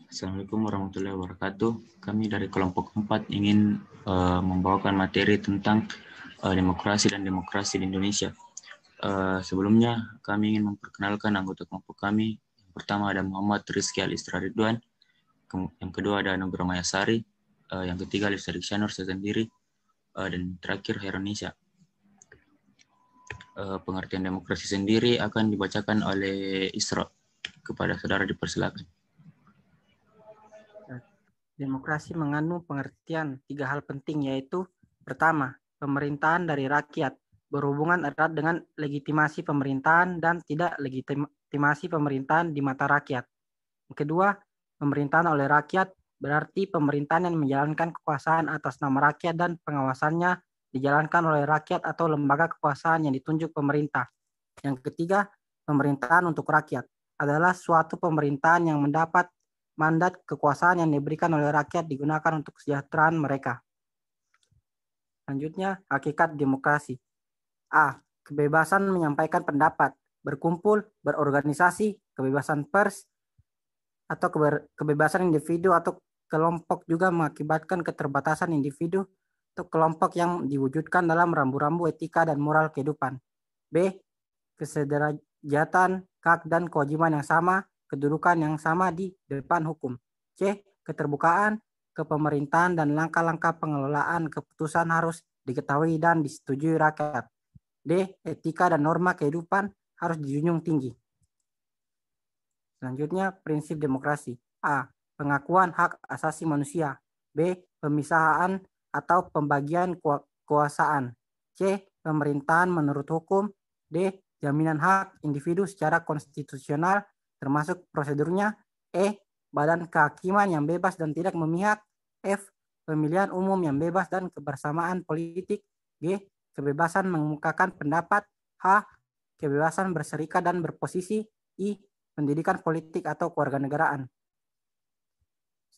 Assalamualaikum warahmatullahi wabarakatuh. Kami dari kelompok 4 ingin membawakan materi tentang demokrasi dan demokrasi di Indonesia. Sebelumnya kami ingin memperkenalkan anggota kelompok kami. Yang pertama ada Muhammad Rizky Alistra Ridwan, yang kedua ada Nugra Mayasari, yang ketiga Lisa Diksanur saya sendiri, dan terakhir Heronisha. Pengertian demokrasi sendiri akan dibacakan oleh Isra. Kepada saudara dipersilakan. Demokrasi mengandung pengertian 3 hal penting, yaitu pertama, pemerintahan dari rakyat, berhubungan erat dengan legitimasi pemerintahan dan tidak legitimasi pemerintahan di mata rakyat. Yang kedua, pemerintahan oleh rakyat, berarti pemerintahan yang menjalankan kekuasaan atas nama rakyat dan pengawasannya dijalankan oleh rakyat atau lembaga kekuasaan yang ditunjuk pemerintah. Yang ketiga, pemerintahan untuk rakyat adalah suatu pemerintahan yang mendapat mandat kekuasaan yang diberikan oleh rakyat digunakan untuk kesejahteraan mereka. Selanjutnya, hakikat demokrasi. A. Kebebasan menyampaikan pendapat, berkumpul, berorganisasi, kebebasan pers, atau kebebasan individu atau kelompok juga mengakibatkan keterbatasan individu atau kelompok yang diwujudkan dalam rambu-rambu etika dan moral kehidupan. B. Kesederajatan, hak dan kewajiban yang sama, kedudukan yang sama di depan hukum. C. Keterbukaan, kepemerintahan dan langkah-langkah pengelolaan keputusan harus diketahui dan disetujui rakyat. D. Etika dan norma kehidupan harus dijunjung tinggi. Selanjutnya, prinsip demokrasi. A. Pengakuan hak asasi manusia. B. Pemisahan atau pembagian kekuasaan. C. Pemerintahan menurut hukum. D. Jaminan hak individu secara konstitusional termasuk prosedurnya. E. Badan kehakiman yang bebas dan tidak memihak. F. Pemilihan umum yang bebas dan kebersamaan politik. G. Kebebasan mengemukakan pendapat. H. Kebebasan berserikat dan berposisi. I. Pendidikan politik atau kewarganegaraan.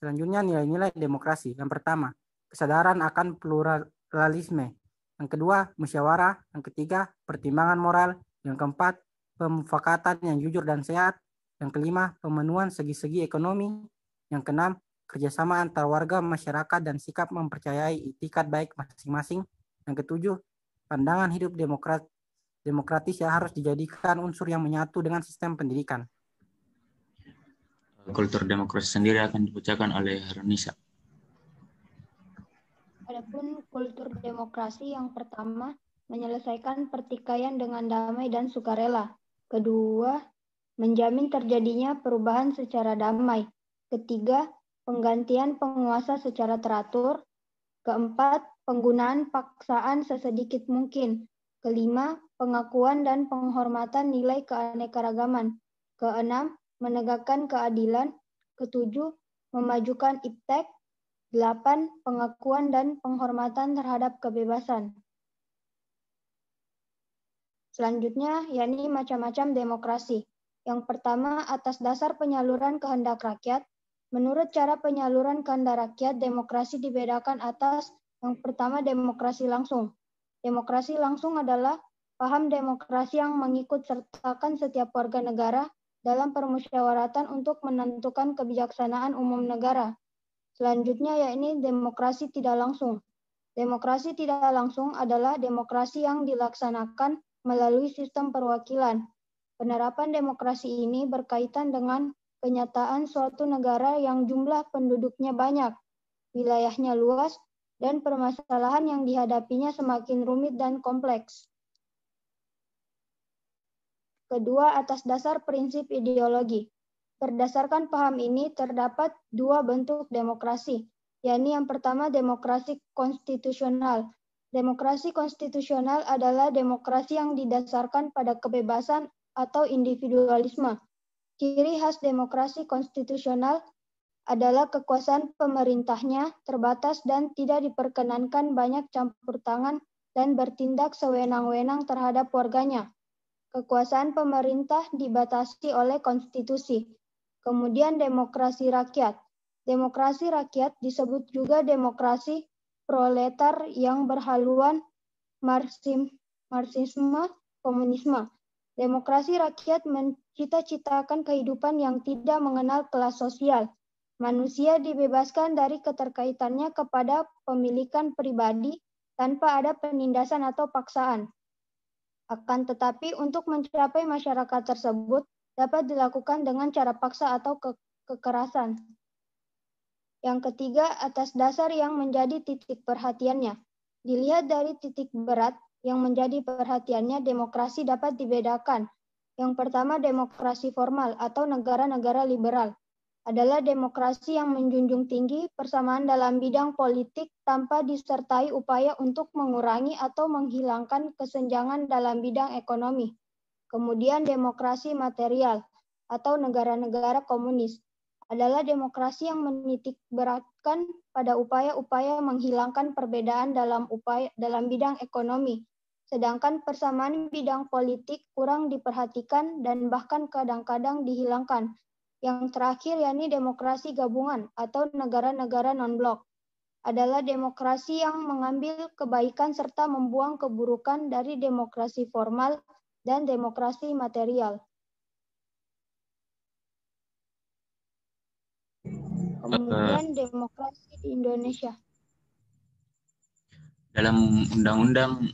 Selanjutnya, nilai-nilai demokrasi. Yang pertama, kesadaran akan pluralisme. Yang kedua, musyawarah. Yang ketiga, pertimbangan moral. Yang keempat, pemufakatan yang jujur dan sehat. Yang kelima, pemenuhan segi-segi ekonomi. Yang keenam, kerjasama antar warga, masyarakat, dan sikap mempercayai itikat baik masing-masing. Yang ketujuh, pandangan hidup demokratis yang harus dijadikan unsur yang menyatu dengan sistem pendidikan. Kultur demokrasi sendiri akan dibacakan oleh Heronisha. Adapun kultur demokrasi yang pertama, menyelesaikan pertikaian dengan damai dan sukarela. Kedua, menjamin terjadinya perubahan secara damai. Ketiga, penggantian penguasa secara teratur. Keempat, penggunaan paksaan sesedikit mungkin. Kelima, pengakuan dan penghormatan nilai keanekaragaman. Keenam, menegakkan keadilan. Ketujuh, memajukan iptek. 8. Pengakuan dan penghormatan terhadap kebebasan. Selanjutnya, yakni macam-macam demokrasi. Yang pertama, atas dasar penyaluran kehendak rakyat. Menurut cara penyaluran kehendak rakyat, demokrasi dibedakan atas yang pertama, demokrasi langsung. Demokrasi langsung adalah paham demokrasi yang mengikut sertakan setiap warga negara dalam permusyawaratan untuk menentukan kebijaksanaan umum negara. Selanjutnya yakni demokrasi tidak langsung. Demokrasi tidak langsung adalah demokrasi yang dilaksanakan melalui sistem perwakilan. Penerapan demokrasi ini berkaitan dengan kenyataan suatu negara yang jumlah penduduknya banyak, wilayahnya luas, dan permasalahan yang dihadapinya semakin rumit dan kompleks. Kedua, atas dasar prinsip ideologi. Berdasarkan paham ini terdapat dua bentuk demokrasi, yakni yang pertama demokrasi konstitusional. Demokrasi konstitusional adalah demokrasi yang didasarkan pada kebebasan atau individualisme. Ciri khas demokrasi konstitusional adalah kekuasaan pemerintahnya terbatas dan tidak diperkenankan banyak campur tangan dan bertindak sewenang-wenang terhadap warganya. Kekuasaan pemerintah dibatasi oleh konstitusi. Kemudian demokrasi rakyat. Demokrasi rakyat disebut juga demokrasi proletar yang berhaluan marxisme, komunisme. Demokrasi rakyat mencita-citakan kehidupan yang tidak mengenal kelas sosial, Manusia dibebaskan dari keterkaitannya kepada pemilikan pribadi tanpa ada penindasan atau paksaan. Akan tetapi untuk mencapai masyarakat tersebut dapat dilakukan dengan cara paksa atau kekerasan. Yang ketiga, atas dasar yang menjadi titik perhatiannya. Dilihat dari titik berat yang menjadi perhatiannya, demokrasi dapat dibedakan. Yang pertama, demokrasi formal atau negara-negara liberal adalah demokrasi yang menjunjung tinggi persamaan dalam bidang politik tanpa disertai upaya untuk mengurangi atau menghilangkan kesenjangan dalam bidang ekonomi. Kemudian demokrasi material atau negara-negara komunis adalah demokrasi yang menitik beratkan pada upaya-upaya menghilangkan perbedaan dalam bidang ekonomi, sedangkan persamaan bidang politik kurang diperhatikan dan bahkan kadang-kadang dihilangkan. Yang terakhir, yakni demokrasi gabungan atau negara-negara non-blok, adalah demokrasi yang mengambil kebaikan serta membuang keburukan dari demokrasi formal dan demokrasi material. Kemudian demokrasi di Indonesia. Dalam Undang-Undang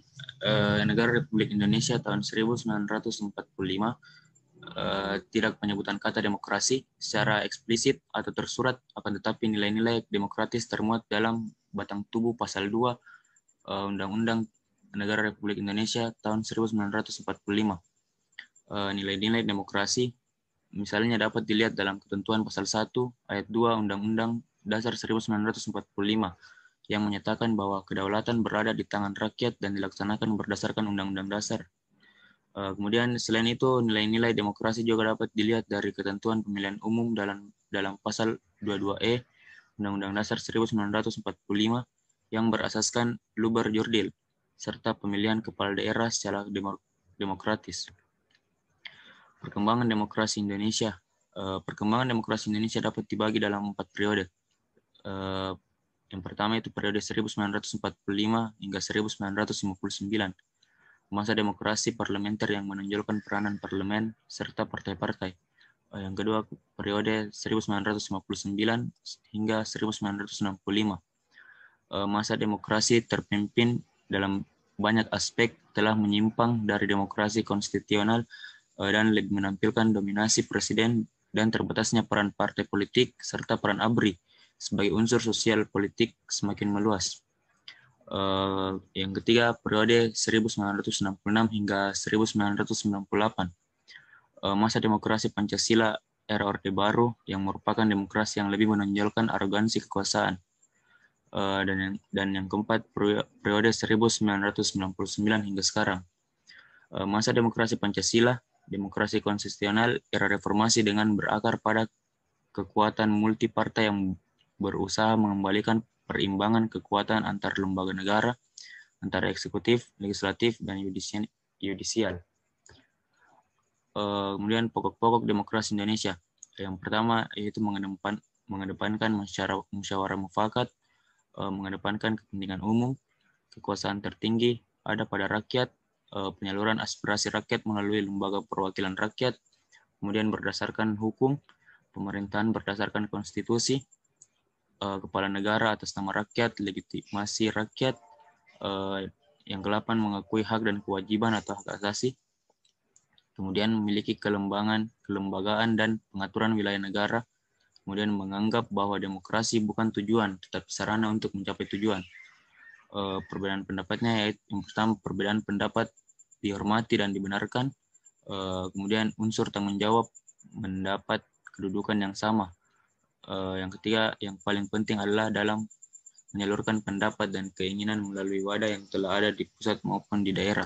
Negara Republik Indonesia tahun 1945 tidak penyebutan kata demokrasi secara eksplisit atau tersurat, akan tetapi nilai-nilai demokratis termuat dalam batang tubuh pasal 2 Undang-Undang Negara Republik Indonesia tahun 1945. Nilai-nilai demokrasi misalnya dapat dilihat dalam ketentuan pasal 1 ayat 2 Undang-Undang Dasar 1945 yang menyatakan bahwa kedaulatan berada di tangan rakyat dan dilaksanakan berdasarkan Undang-Undang Dasar. Kemudian selain itu nilai-nilai demokrasi juga dapat dilihat dari ketentuan pemilihan umum dalam pasal 22E Undang-Undang Dasar 1945 yang berasaskan lubar jurdil serta pemilihan kepala daerah secara demokratis. Perkembangan demokrasi Indonesia. Perkembangan demokrasi Indonesia dapat dibagi dalam 4 periode. Yang pertama itu periode 1945 hingga 1959. Masa demokrasi parlementer yang menonjolkan peranan parlemen serta partai-partai. Yang kedua, periode 1959 hingga 1965. Masa demokrasi terpimpin dalam banyak aspek telah menyimpang dari demokrasi konstitusional dan lebih menampilkan dominasi presiden dan terbatasnya peran partai politik serta peran ABRI sebagai unsur sosial politik semakin meluas. Yang ketiga, periode 1966 hingga 1998. Masa demokrasi Pancasila era Orde Baru yang merupakan demokrasi yang lebih menonjolkan arogansi kekuasaan. Dan yang keempat, periode 1999 hingga sekarang. Masa demokrasi Pancasila, demokrasi konstitusional era reformasi dengan berakar pada kekuatan multipartai yang berusaha mengembalikan perimbangan kekuatan antar lembaga negara, antara eksekutif, legislatif, dan yudisial. Kemudian pokok-pokok demokrasi Indonesia. Yang pertama yaitu mengedepankan musyawarah mufakat, mengedepankan kepentingan umum, kekuasaan tertinggi ada pada rakyat, penyaluran aspirasi rakyat melalui lembaga perwakilan rakyat, kemudian berdasarkan hukum, pemerintahan berdasarkan konstitusi, kepala negara atas nama rakyat, legitimasi rakyat, yang ke-8 mengakui hak dan kewajiban atau hak asasi, kemudian memiliki kelembagaan dan pengaturan wilayah negara, kemudian menganggap bahwa demokrasi bukan tujuan, tetapi sarana untuk mencapai tujuan. Perbedaan pendapatnya yaitu yang pertama, perbedaan pendapat dihormati dan dibenarkan, kemudian unsur tanggung jawab mendapat kedudukan yang sama. Yang ketiga, yang paling penting adalah dalam menyalurkan pendapat dan keinginan melalui wadah yang telah ada di pusat maupun di daerah.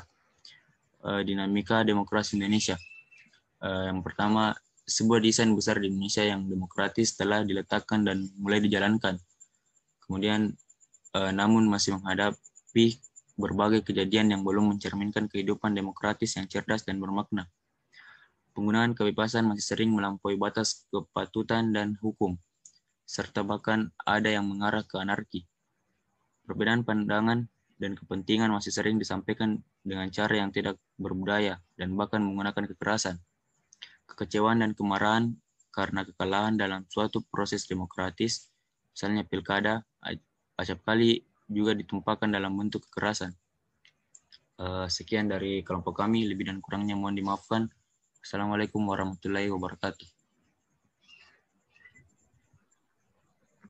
Dinamika demokrasi Indonesia. Yang pertama, sebuah desain besar di Indonesia yang demokratis telah diletakkan dan mulai dijalankan. Kemudian, namun masih menghadapi berbagai kejadian yang belum mencerminkan kehidupan demokratis yang cerdas dan bermakna. Penggunaan kebebasan masih sering melampaui batas kepatutan dan hukum, serta bahkan ada yang mengarah ke anarki. Perbedaan pandangan dan kepentingan masih sering disampaikan dengan cara yang tidak berbudaya dan bahkan menggunakan kekerasan. Kekecewaan dan kemarahan karena kekalahan dalam suatu proses demokratis, misalnya pilkada, acap kali juga ditumpahkan dalam bentuk kekerasan. Sekian dari kelompok kami, lebih dan kurangnya mohon dimaafkan. Assalamualaikum warahmatullahi wabarakatuh.